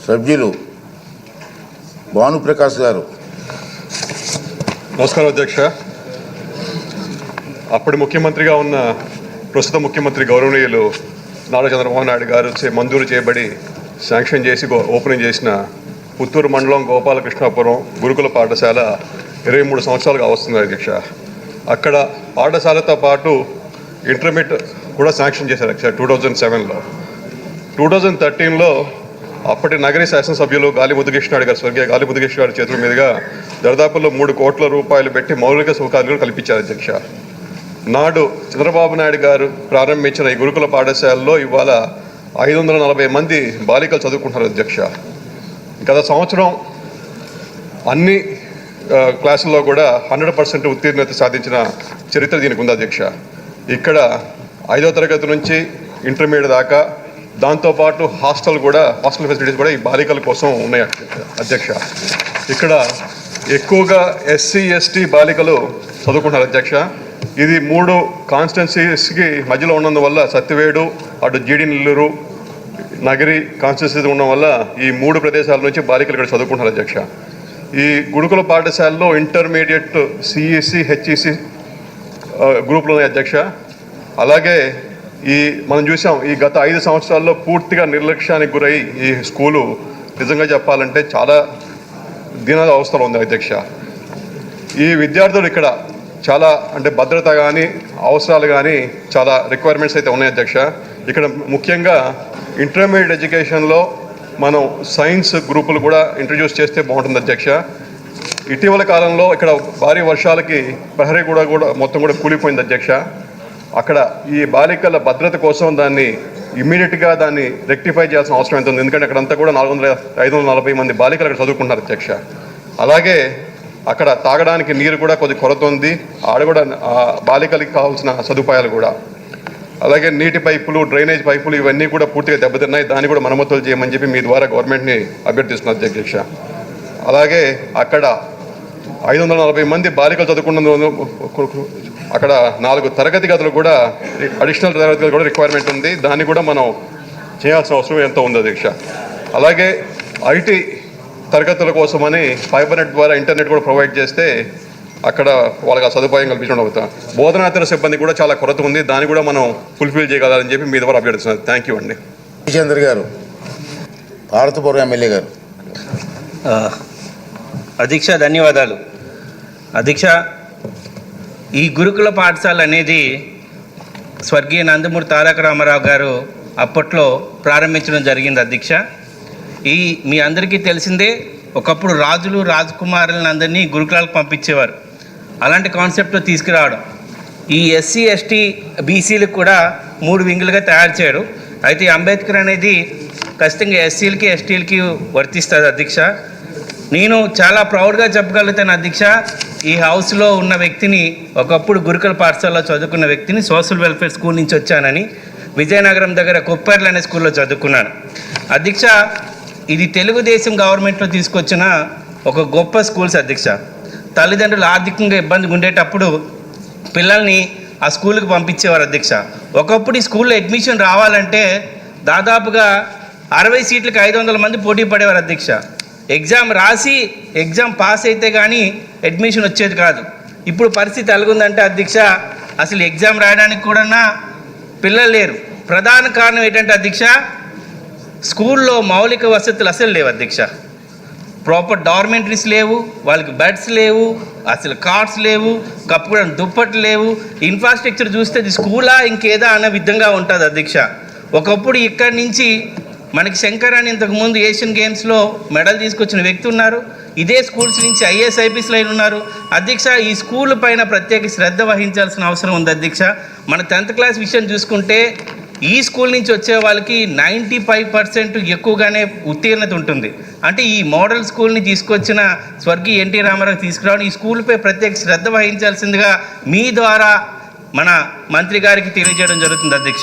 సభ్యులు భానుప్రకాష్ గారు. నమస్కారం అధ్యక్ష. అప్పటి ముఖ్యమంత్రిగా ఉన్న ప్రస్తుత ముఖ్యమంత్రి గౌరవనీయులు నారా చంద్రబాబు నాయుడు గారు మంజూరు చేయబడి శాంక్షన్ చేసి ఓపెనింగ్ చేసిన పుత్తూరు మండలం గోపాలకృష్ణాపురం గురుకుల పాఠశాల 23 సంవత్సరాలుగా వస్తుంది అధ్యక్ష. అక్కడ పాఠశాలతో పాటు ఇంటర్మీడియట్ కూడా శాంక్షన్ చేశారు అధ్యక్ష 2007లో. 2013లో అప్పటి నగరి శాసనసభ్యులు గాలి ముద్దుకృష్ణాడు గారు, స్వర్గీయ గాలి ముద్దుకృష్ణాడు చేతుల మీదుగా దరిదాపుల్లో 3 కోట్ల రూపాయలు పెట్టి మౌలిక సౌకర్యాలు కల్పించారు అధ్యక్ష. నాడు చంద్రబాబు నాయుడు గారు ప్రారంభించిన ఈ గురుకుల పాఠశాలలో ఇవాళ 540 మంది బాలికలు చదువుకుంటున్నారు అధ్యక్ష. గత సంవత్సరం అన్ని క్లాసుల్లో కూడా 100% ఉత్తీర్ణత సాధించిన చరిత్ర దీనికి ఉంది అధ్యక్ష. ఇక్కడ 5వ తరగతి నుంచి ఇంటర్మీడియట్ దాకా, దాంతోపాటు హాస్టల్ ఫెసిలిటీస్ కూడా ఈ బాలికల కోసం ఉన్నాయి అధ్యక్ష. ఇక్కడ ఎక్కువగా ఎస్సీ ఎస్టీ బాలికలు చదువుకుంటున్నారు అధ్యక్ష. ఇది 3 కాన్స్టిట్యున్సీస్కి మధ్యలో ఉన్నందువల్ల సత్యవేడు, అటు జీడి నెల్లూరు, నగరి కాన్స్టిట్యున్సీ ఉండడం వల్ల ఈ 3 ప్రదేశాల నుంచి బాలికలు ఇక్కడ చదువుకుంటున్నారు అధ్యక్ష. ఈ గురుకుల పాఠశాలలో ఇంటర్మీడియట్ సిఈసి హెచ్ఈసి గ్రూపులు ఉన్నాయి అధ్యక్ష. అలాగే మనం చూసాం ఈ గత 5 సంవత్సరాల్లో పూర్తిగా నిర్లక్ష్యానికి గురై ఈ స్కూలు నిజంగా చెప్పాలంటే చాలా దీనాల అవస్థలో ఉంది అధ్యక్ష. ఈ విద్యార్థులు ఇక్కడ చాలా అంటే భద్రత కానీ అవసరాలు కానీ చాలా రిక్వైర్మెంట్స్ అయితే ఉన్నాయి అధ్యక్ష. ఇక్కడ ముఖ్యంగా ఇంటర్మీడియట్ ఎడ్యుకేషన్లో మనం సైన్స్ గ్రూపులు కూడా ఇంట్రడ్యూస్ చేస్తే బాగుంటుంది అధ్యక్ష. ఇటీవల కాలంలో ఇక్కడ భారీ వర్షాలకి ప్రహరీ కూడా మొత్తం కూడా కూలిపోయింది అధ్యక్ష. అక్కడ ఈ బాలికల భద్రత కోసం దాన్ని ఇమ్మీడియట్గా దాన్ని రెక్టిఫై చేయాల్సిన అవసరం ఎంత ఉంది. ఎందుకంటే అక్కడంతా కూడా 540 మంది బాలికలు అక్కడ చదువుకుంటున్నారు అధ్యక్ష. అలాగే అక్కడ తాగడానికి నీరు కూడా కొద్ది కొరత ఉంది. ఆడ కూడా బాలికలకి కావాల్సిన సదుపాయాలు కూడా, అలాగే నీటి పైపులు, డ్రైనేజ్ పైపులు ఇవన్నీ కూడా పూర్తిగా దెబ్బతిన్నాయి. దాన్ని కూడా మరమ్మతులు చేయమని చెప్పి మీ ద్వారా గవర్నమెంట్ని అభ్యర్థిస్తున్నారు అధ్యక్ష. అలాగే అక్కడ 540 మంది బాలికలు చదువుకున్నందుకు అక్కడ 4 తరగతి గదులు కూడా అడిషనల్ తరగతి గదులు కూడా రిక్వైర్మెంట్ ఉంది. దాన్ని కూడా మనం చేయాల్సిన అవసరం ఎంతో ఉంది అధ్యక్ష. అలాగే ఐటీ తరగతుల కోసమని ఫైబర్ నెట్ ద్వారా ఇంటర్నెట్ కూడా ప్రొవైడ్ చేస్తే అక్కడ వాళ్ళకి ఆ సదుపాయం కల్పించడం అవుతాం. బోధనాతర సిబ్బంది కూడా చాలా కొరత ఉంది. దాన్ని కూడా మనం ఫుల్ఫిల్ చేయగలని చెప్పి మీ ద్వారా అభ్యర్థిస్తున్నారు. థ్యాంక్ యూ అండి. చంద్ర గారు, భారతపురం ఎమ్మెల్యే గారు. అధ్యక్ష ధన్యవాదాలు. అధ్యక్ష, ఈ గురుకుల పాఠశాల అనేది స్వర్గీయ నందమూరి తారక రామారావు గారు అప్పట్లో ప్రారంభించడం జరిగింది అధ్యక్ష. మీ అందరికీ తెలిసిందే, ఒకప్పుడు రాజులు రాజకుమారులను అందరినీ గురుకులాలకు పంపించేవారు. అలాంటి కాన్సెప్ట్లో తీసుకురావడం, ఈ ఎస్సీ ఎస్టీ బీసీలకు కూడా 3 వింగులుగా తయారు చేయడం. అయితే అంబేద్కర్ అనేది ఖచ్చితంగా ఎస్సీలకి ఎస్టీలకి వర్తిస్తుంది అధ్యక్ష. నేను చాలా ప్రౌడ్గా చెప్పగలుగుతాను అధ్యక్ష, ఈ హౌస్లో ఉన్న వ్యక్తిని, ఒకప్పుడు గురుకుల పాఠశాలలో చదువుకున్న వ్యక్తిని, సోషల్ వెల్ఫేర్ స్కూల్ నుంచి వచ్చానని విజయనగరం దగ్గర కొప్పర్లు అనే స్కూల్లో చదువుకున్నాను అధ్యక్ష. ఇది తెలుగుదేశం గవర్నమెంట్లో తీసుకొచ్చిన ఒక గొప్ప స్కూల్స్ అధ్యక్ష. తల్లిదండ్రులు ఆర్థికంగా ఇబ్బందిగా ఉండేటప్పుడు పిల్లల్ని ఆ స్కూల్కి పంపించేవారు అధ్యక్ష. ఒకప్పుడు ఈ స్కూల్లో అడ్మిషన్ రావాలంటే దాదాపుగా 60 సీట్లకు 500 మంది పోటీ పడేవారు అధ్యక్ష. ఎగ్జామ్ రాసి ఎగ్జామ్ పాస్ అయితే కానీ అడ్మిషన్ వచ్చేది కాదు. ఇప్పుడు పరిస్థితి ఎలాగుందంటే అధ్యక్ష, అసలు ఎగ్జామ్ రాయడానికి కూడా పిల్లలు లేరు. ప్రధాన కారణం ఏంటంటే అధ్యక్ష, స్కూల్లో మౌలిక వసతులు అసలు లేవు అధ్యక్ష. ప్రాపర్ డార్మెంటరీస్ లేవు, వాళ్ళకి బెడ్స్ లేవు, అసలు కార్డ్స్ లేవు, కప్పుకోవడానికి దుప్పట్లు లేవు. ఇన్ఫ్రాస్ట్రక్చర్ చూస్తే ఇది స్కూలా ఇంకేదా అన్న విధంగా ఉంటుంది అధ్యక్ష. ఒకప్పుడు ఇక్కడి నుంచి మనకి శంకర్ అని ఇంతకుముందు ఏషియన్ గేమ్స్లో మెడల్ తీసుకొచ్చిన వ్యక్తి ఉన్నారు. ఇదే స్కూల్స్ నుంచి ఐఏఎస్ ఐపీఎస్ లైన్ ఉన్నారు అధ్యక్ష. ఈ స్కూల్ పైన ప్రత్యేక శ్రద్ధ వహించాల్సిన అవసరం ఉంది అధ్యక్ష. మన 10th క్లాస్ విషయం చూసుకుంటే ఈ స్కూల్ నుంచి వచ్చే వాళ్ళకి 95% ఎక్కువగానే ఉత్తీర్ణత ఉంటుంది. అంటే ఈ మోడల్ స్కూల్ని తీసుకొచ్చిన స్వర్గీయ ఎన్టీ రామారావు తీసుకురావడం, ఈ స్కూల్పై ప్రత్యేక శ్రద్ధ వహించాల్సిందిగా మీ ద్వారా మన మంత్రి గారికి తెలియజేయడం జరుగుతుంది అధ్యక్ష.